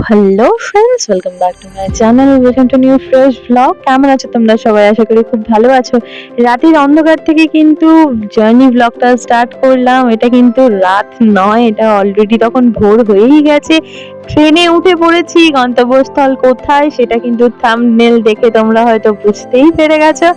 Hello friends, welcome back to my channel. Welcome to new fresh blog. কেমন আছো তোমরা সবাই? আশা করি খুব ভালো আছো। রাতের অন্ধকার থেকে কিন্তু জার্নি ব্লগটা স্টার্ট করলাম। এটা কিন্তু রাত নয়, এটা অলরেডি তখন ভোর হয়েই গেছে। ট্রেনে উঠে পড়েছি। গন্তব্যস্থল কোথায় সেটা কিন্তু থাম্বনেল দেখে তোমরা হয়তো বুঝতেই পেরে গেছো।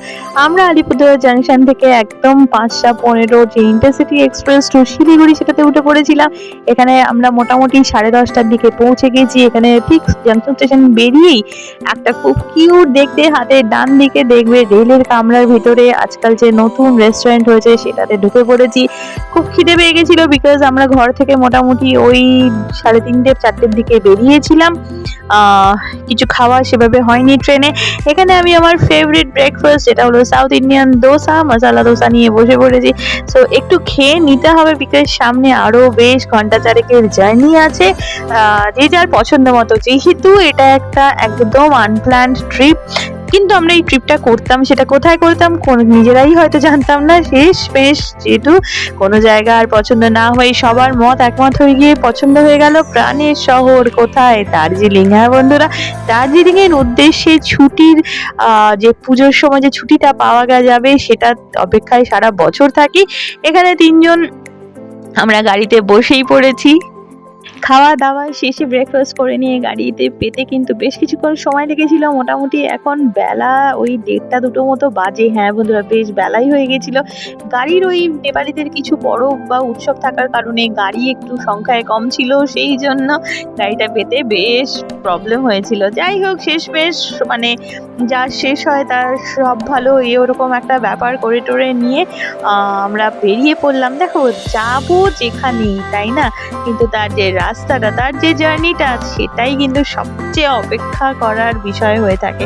আমরা আলিপুরদুয়ার জাংশন থেকে একদম 5:15 যে ইন্টারসিটি এক্সপ্রেস টু শিলিগুড়ি সেটাতে উঠে পড়েছিলাম। এখানে আমরা মোটামুটি 10:30টার দিকে পৌঁছে গেছি। এখানে ঠিক জাংশন স্টেশন বেরিয়েই একটা খুব কিউট দেখতে, হাতের ডান দিকে দেখবে রেলের কামরার ভিতরে আজকাল যে নতুন রেস্টুরেন্ট হয়েছে সেটাতে ঢুকে পড়েছি। খুব খিদে পেয়ে গেছিল, বিকজ আমরা ঘর থেকে মোটামুটি ওই 3:30-4টের দিকে বেরিয়েছিলাম। কিছু খাওয়া সেভাবে হয়নি ট্রেনে। এখানে আমি আমার ফেভারিট ব্রেকফাস্ট, যেটা হলো সাউথ ইন্ডিয়ান দোসা, মশলা দোসা নিয়ে বসে পড়েছি। সো একটু খেয়ে নিতে হবে, বিকজ সামনে আরো বেশ ঘন্টা চারেকের জার্নি আছে। যে যার পছন্দ মতো, যেহেতু এটা একটা একদম আনপ্ল্যান্ড ট্রিপ, কিন্তু আমরা এই ট্রিপটা করতাম, সেটা কোথায় করতাম নিজেরাই হয়তো জানতাম না। শেষ বেশ যেহেতু কোনো জায়গা আর পছন্দ না হয়ে সবার মত একমত হয়ে গিয়ে পছন্দ হয়ে গেল প্রাণের শহর কোথায়, দার্জিলিং। হ্যাঁ বন্ধুরা, দার্জিলিং এর উদ্দেশ্যে ছুটির যে পুজোর সময় যে ছুটিটা পাওয়া যাবে সেটা অপেক্ষায় সারা বছর থাকি। এখানে 3জন আমরা গাড়িতে বসেই পড়েছি। খাওয়া দাওয়া শেষে ব্রেকফাস্ট করে নিয়ে গাড়িতে পেতে কিন্তু বেশ কিছুক্ষণ সময় লেগেছিল। মোটামুটি এখন বেলা ওই 1:30-2টো মতো বাজে। হ্যাঁ বন্ধুরা, বেশ বেলাই হয়ে গেছিল। গাড়ির ওই নেপালিদের কিছু পরব বা উৎসব থাকার কারণে গাড়ি একটু সংখ্যায় কম ছিল, সেই জন্য গাড়িটা পেতে বেশ প্রবলেম হয়েছিল। যাই হোক, শেষ বেশ মানে যা শেষ হয় তার সব ভালো, ওরকম একটা ব্যাপার করে টোরে নিয়ে আমরা বেরিয়ে পড়লাম। দেখো, যাবো যেখানেই, তাই না, কিন্তু তার যে রাস্তাটা, তার যে জার্নিটা, সেটাই কিন্তু সবচেয়ে অপেক্ষা করার বিষয় হয়ে থাকে।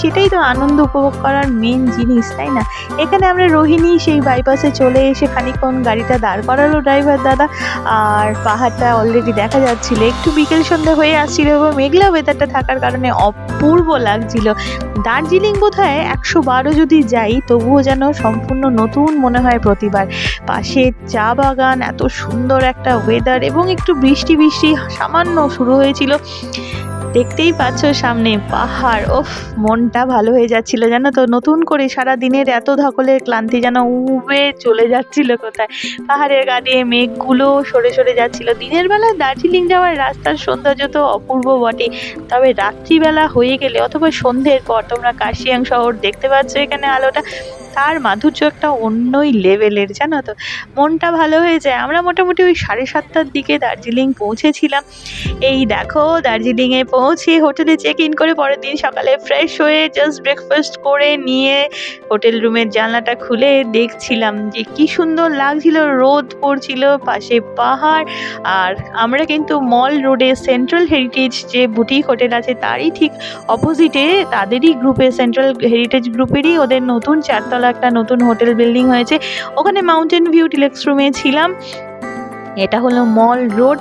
সেটাই তো আনন্দ উপভোগ করার মেন জিনিস, তাই না? এখানে আমরা রোহিণী সেই বাইপাসে চলে এসে খানিকক্ষণ গাড়িটা দাঁড় করালো ড্রাইভার দাদা। আর পাহাড়টা অলরেডি দেখা যাচ্ছিল, একটু বিকেল সন্ধ্যা হয়ে আসছিল এবং মেঘলা ওয়েদারটা থাকার কারণে অপূর্ব লাগছিল। দার্জিলিং বোধহয় 112 যদি যাই তবুও যেন সম্পূর্ণ নতুন মনে হয় প্রতিবার। পাশে চা বাগান, এত সুন্দর একটা ওয়েদার এবং একটু বৃষ্টি বৃষ্টি সামান্য শুরু হয়েছিল। দেখতেই পাচ্ছ সামনে পাহাড়। ওফ, মনটা ভালো হয়ে যাচ্ছিল জানো তো। নতুন করে সারা দিনের এত ধকলের ক্লান্তি যেন উবে চলে যাচ্ছিল কোথায়। পাহাড়ের গা দিয়ে মেঘগুলো সরে সরে যাচ্ছিল। দিনের বেলা দার্জিলিং যাওয়ার রাস্তার সৌন্দর্য তো অপূর্ব বটে, তবে রাত্রিবেলা হয়ে গেলে অথবা সন্ধ্যের পর তোমরা কার্শিয়াং শহর দেখতে পাচ্ছ, এখানে আলোটা, তার মাধুর্য একটা অন্যই লেভেলের জানো তো। মনটা ভালো হয়ে যায়। আমরা মোটামুটি ওই 7:30টার দিকে দার্জিলিং পৌঁছেছিলাম। এই দেখো, দার্জিলিং এ পৌঁছে হোটেলে চেক ইন করে পরের দিন সকালে ফ্রেশ হয়ে জাস্ট ব্রেকফাস্ট করে নিয়ে হোটেল রুমের জানলাটা খুলে দেখছিলাম যে কি সুন্দর লাগছিল। রোদ পড়ছিল, পাশে পাহাড়। আর আমরা কিন্তু মল রোডে সেন্ট্রাল হেরিটেজ যে বুটিক হোটেল আছে তারই ঠিক অপোজিটে, তাদেরই গ্রুপে, সেন্ট্রাল হেরিটেজ গ্রুপেরই ওদের নতুন 4তলা একটা নতুন হোটেল বিল্ডিং হয়েছে, ওখানে মাউন্টেন ভিউ ডিলাক্স রুমে ছিলাম। এটা হলো মল রোড।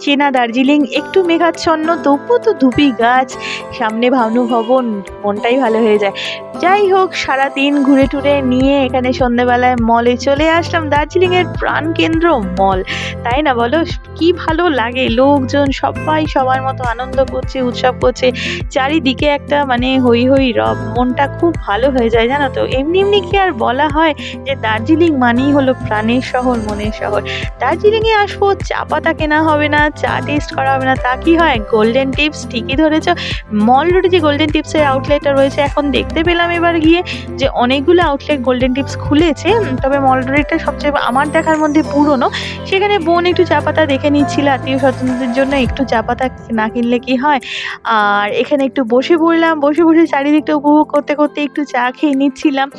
চেনা দার্জিলিং, একটু মেঘাচ্ছন্ন, তবুও তো ধুপি গাছ, সামনে ভানু ভবন, মনটাই ভালো হয়ে যায়। যাই হোক, সারাদিন ঘুরে টুরে নিয়ে এখানে সন্ধ্যেবেলায় মলে চলে আসলাম। দার্জিলিং এর প্রাণ কেন্দ্র মল, তাই না বলো? কি ভালো লাগে, লোকজন সবাই সবার মতো আনন্দ করছে, উৎসব করছে, চারিদিকে একটা মানে হই হই রব, মনটা খুব ভালো হয়ে যায় জানো তো। এমনি এমনি কি আর বলা হয় যে দার্জিলিং মানেই হলো প্রাণের শহর, মনের শহর। দার্জিলিং এ আসবো, চা পাতা কেনা হবে না, চা টেস্ট করা হবে না, তা কি হয়? গোল্ডেন টিপস, ঠিকই ধরেছ। মল রোডে যে গোল্ডেন টিপসের আউটলেটটা রয়েছে, এখন দেখতে পেলাম এবার গিয়ে যে অনেকগুলো আউটলেট গোল্ডেন টিপস খুলেছে, তবে মল রোডেরটা সবচেয়ে আমার দেখার মধ্যে পুরনো। সেখানে বোন একটু চা পাতা দেখে নিচ্ছিল, আত্মীয় স্বজনদের জন্য একটু চা পাতা না কিনলে কি হয়। আর এখানে একটু বসে পড়লাম, বসে বসে চারিদিকটা উপভোগ করতে করতে একটু চা খেয়ে নিচ্ছিলাম।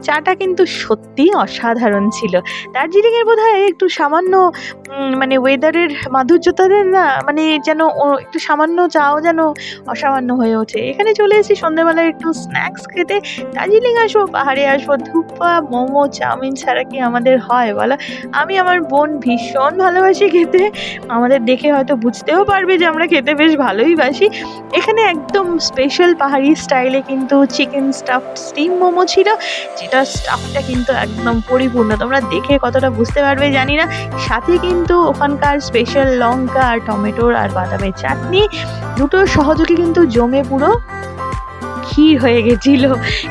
চাটা কিন্তু সত্যি অসাধারণ ছিল। দার্জিলিং এর বোধহয় একটু সামান্য মানে ওয়েদারের মাধুর্যতা না, মানে যেন একটু সামান্য চাও যেন অসামান্য হয়ে ওঠে। এখানে চলে এসেছি সন্ধ্যেবেলায় একটু স্ন্যাক্স খেতে। দার্জিলিং আসবো, পাহাড়ে আসবো, ধুপা মোমো চাউমিন ছাড়া কি আমাদের হয় বলো? আমি আমার বোন ভীষণ ভালোবাসি খেতে, আমাদের দেখে হয়তো বুঝতেও পারবে যে আমরা খেতে বেশ ভালোই বাসি। এখানে একদম স্পেশাল পাহাড়ি স্টাইলে কিন্তু চিকেন স্টাফড স্টিম মোমো ছিল, যেটা প্রত্যেকটা স্টাফটা কিন্তু একদম পরিপূর্ণ, তোমরা দেখে কতটা বুঝতে পারবে জানি না। সাথে কিন্তু ওখানকার স্পেশাল লঙ্কা আর টমেটোর আর বাদামের চাটনি দুটো সহযোগী কিন্তু জমে পুরো ক্ষীর হয়ে গেছিল,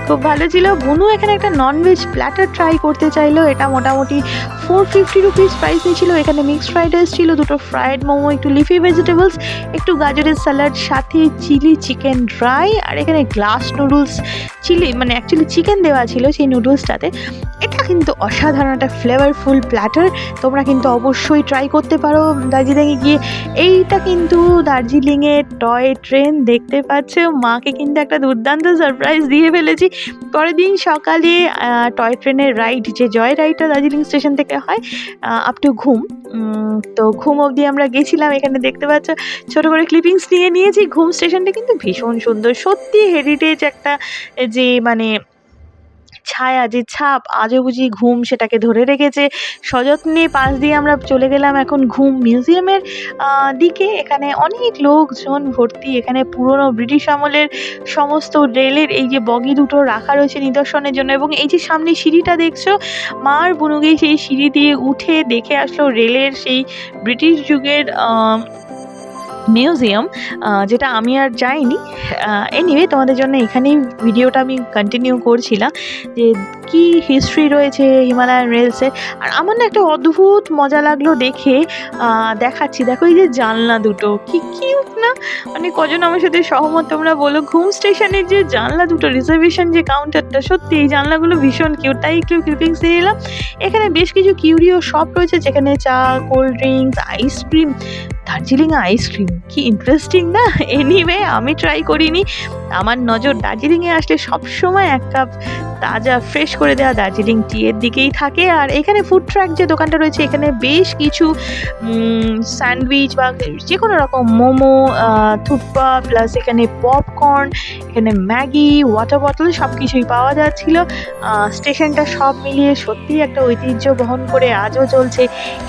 খুব ভালো ছিল। বুনু এখানে একটা ননভেজ প্ল্যাটার ট্রাই করতে চাইলো, এটা মোটামুটি 450 রুপিস প্রাইস নিয়েছিল। এখানে মিক্সড ফ্রাইড রাইস ছিল, দুটো ফ্রাইড মোমো, একটু লিফি ভেজিটেবলস, একটু গাজরের স্যালাড, সাথে চিলি চিকেন ড্রাই, আর এখানে গ্লাস নুডলস চিলি, মানে অ্যাকচুয়ালি চিকেন দেওয়া ছিল সেই নুডলসটাতে। এটা কিন্তু অসাধারণ একটা ফ্লেভারফুল প্ল্যাটার, তোমরা কিন্তু অবশ্যই ট্রাই করতে পারো দার্জিলিংয়ে গিয়ে। এইটা কিন্তু দার্জিলিংয়ের টয় ট্রেন, দেখতে পাচ্ছ মাকে কিন্তু একটা দুর্দান্ত সারপ্রাইজ দিয়ে ফেলেছি। পরের দিন সকালে টয় ট্রেনের রাইড, যে জয় রাইডটা দার্জিলিং স্টেশন থেকে হয় আপ টু ঘুম, তো ঘুম অবধি আমরা গেছিলাম। এখানে দেখতে পাচ্ছ ছোটো করে ক্লিপিংস নিয়েছি। ঘুম স্টেশনটা কিন্তু ভীষণ সুন্দর, সত্যি হেরিটেজ একটা যে মানে ছায়া, যে ছাপ আজও বুঝি ঘুম সেটাকে ধরে রেখেছে সযত্নে। পাশ দিয়ে আমরা চলে গেলাম এখন ঘুম মিউজিয়ামের দিকে। এখানে অনেক লোকজন ভর্তি, এখানে পুরনো ব্রিটিশ আমলের সমস্ত রেলের এই যে বগি দুটো রাখা রয়েছে নিদর্শনের জন্য। এবং এই যে সামনে সিঁড়িটা দেখছো, মার বুনুগেই সেই সিঁড়ি দিয়ে উঠে দেখে আসলো রেলের সেই ব্রিটিশ যুগের মিউজিয়াম, যেটা আমি আর যাইনি। এনিওয়ে তোমাদের জন্য এখানেই ভিডিওটা আমি কন্টিনিউ করছিলাম যে কি হিস্ট্রি রয়েছে হিমালয়ান রেলসের। আর আমার না একটা অদ্ভুত মজা লাগলো দেখে, দেখাচ্ছি দেখো এই যে জানলা দুটো, কি কিউট না? মানে কজন আমার সাথে সহমত তোমরা বলো। ঘুম স্টেশনের যে জানলা দুটো, রিজার্ভেশন যে কাউন্টারটা, সত্যি এই জানলাগুলো ভীষণ কিউট, তাই একটু ক্লিপিংস দিয়ে দিলাম। এখানে বেশ কিছু কিউরিও শপ রয়েছে যেখানে চা, cold drinks, ice cream. Darjeeling ice cream কি ইন্টারেস্টিং না? এনিওয়ে আমি ট্রাই করিনি, আমার নজর দার্জিলিংয়ে আসলে সবসময় এক কাপ তাজা ফ্রেশ করে দেওয়া দার্জিলিং টি এর দিকেই থাকে। আর এখানে ফুড ট্র্যাক যে দোকানটা রয়েছে, এখানে বেশ কিছু স্যান্ডউইচ বা যে কোনো রকম মোমো, থুপ্পা, প্লাস এখানে পপকর্ন, এখানে ম্যাগি, ওয়াটার বটল সব কিছুই পাওয়া যাচ্ছিল। স্টেশনটা সব মিলিয়ে সত্যিই একটা ঐতিহ্য বহন করে আজও চলছে।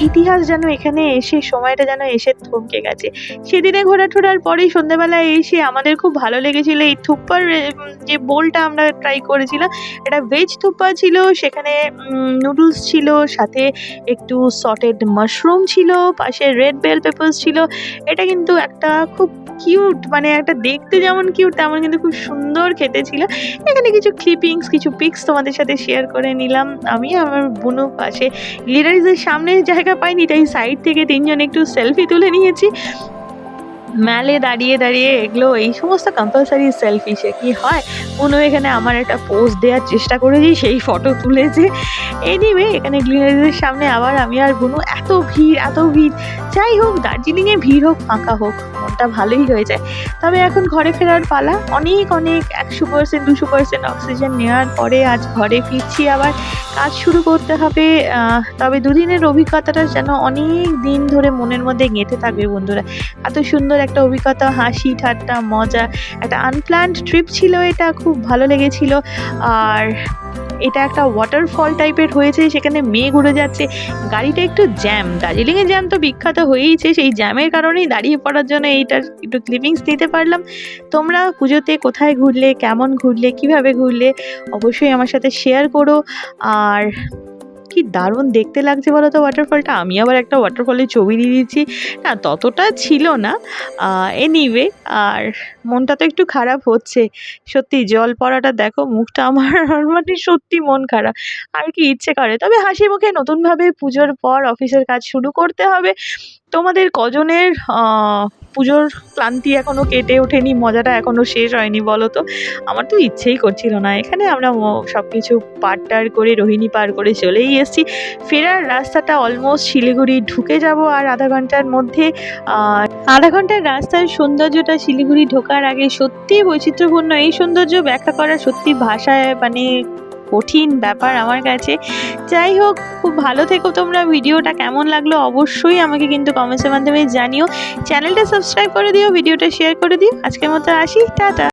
ইতিহাস যেন এখানে এসে, সময়টা যেন এসে থমকে গেছে। সেদিনে ঘোরাটোরার পরেই সন্ধ্যেবেলায় এসে আমাদের খুব ভালো লেগেছিল এই থুপ্পার যে বোলটা আমরা ট্রাই করেছিলাম। এটা ভেজ থুপ্পা ছিল, সেখানে নুডলস ছিল, সাথে একটু সটেড মাশরুম ছিল, পাশে রেড বেল পেপার্স ছিল। এটা কিন্তু একটা খুব কিউট, মানে একটা দেখতে যেমন কিউট তেমন কিন্তু খুব সুন্দর খেতে ছিল। এখানে কিছু ক্লিপিংস, কিছু পিক্স তোমাদের সাথে শেয়ার করে নিলাম। আমি আমার বুনু পাশে গ্লিটারিজের সামনে জায়গা পাইনি, তাই সাইড থেকে তিনজন একটু সেলফি তুলে নিয়েছি। ম্যালে দাঁড়িয়ে দাঁড়িয়ে এগুলো এই সমস্ত কম্পালসারি সেলফি, সে কি হয় বুনু এখানে আমার একটা পোজ দেওয়ার চেষ্টা করেছি, সেই ফটো তুলেছে। এনিওয়ে এখানে গ্লিনারিজের সামনে আবার আমি আর বুনু, এত ভিড় এত ভিড়। যাই হোক, দার্জিলিংয়ে ভিড় হোক ফাঁকা হোক মনটা ভালোই হয়ে যায়। তবে এখন ঘরে ফেরার পালা, অনেক 100% 200% অক্সিজেন নেওয়ার পরে আজ ঘরে ফিরছি, আবার কাজ শুরু করতে হবে। তবে দুদিনের অভিজ্ঞতাটা যেন অনেক দিন ধরে মনের মধ্যে গেঁথে থাকবে বন্ধুরা। এত সুন্দর একটা অভিজ্ঞতা, হাসি ঠাট্টা মজা, একটা আনপ্ল্যান্ড ট্রিপ ছিল এটা, খুব ভালো লেগেছিল। আর এটা একটা ওয়াটারফল টাইপের হয়েছে, সেখানে মেঘ উড়ে যাচ্ছে, গাড়িটা একটু জ্যাম, দার্জিলিংয়ে জ্যাম তো বিখ্যাত হয়েইছে, সেই জ্যামের কারণেই দাঁড়িয়ে পড়ার জন্য এইটার একটু ক্লিপিংস নিতে পারলাম। তোমরা পুজোতে কোথায় ঘুরলে, কেমন ঘুরলে, কিভাবে ঘুরলে অবশ্যই আমার সাথে শেয়ার করো। আর কি দারুণ দেখতে লাগছে বলো তো ওয়াটারফলটা। আমি আবার একটা ওয়াটারফলের ছবি দিয়ে দিচ্ছি, না ততটা ছিল না। এনিওয়ে, আর মনটা তো একটু খারাপ হচ্ছে সত্যি, জল পড়াটা দেখো মুখটা আমার মানে সত্যি মন খারাপ। আর কি ইচ্ছে করে, তবে হাসি মুখে নতুনভাবে পুজোর পর অফিসের কাজ শুরু করতে হবে। তোমাদের কজনের পুজোর ক্লান্তি এখনও কেটে ওঠেনি, মজাটা এখনও শেষ হয়নি বলো তো? আমার তো ইচ্ছেই করছিল না। এখানে আমরা সব কিছু পার করে রোহিণী পার করে চলেই এসেছি। ফেরার রাস্তাটা অলমোস্ট শিলিগুড়ি ঢুকে যাব আর আধা ঘন্টার মধ্যে। আধা ঘন্টার রাস্তার সৌন্দর্যটা শিলিগুড়ি ঢোকার আগে সত্যিই বৈচিত্র্যপূর্ণ। এই সৌন্দর্য ব্যাখ্যা করা সত্যি ভাষায় মানে কঠিন ব্যাপার আমার কাছে। যাই হোক, খুব ভালো থেকো তোমরা। ভিডিওটা কেমন লাগলো অবশ্যই আমাকে কিন্তু কমেন্টসের মাধ্যমে জানিও। চ্যানেলটা সাবস্ক্রাইব করে দিও, ভিডিওটা শেয়ার করে দিও। আজকের মতো আসি, টাটা।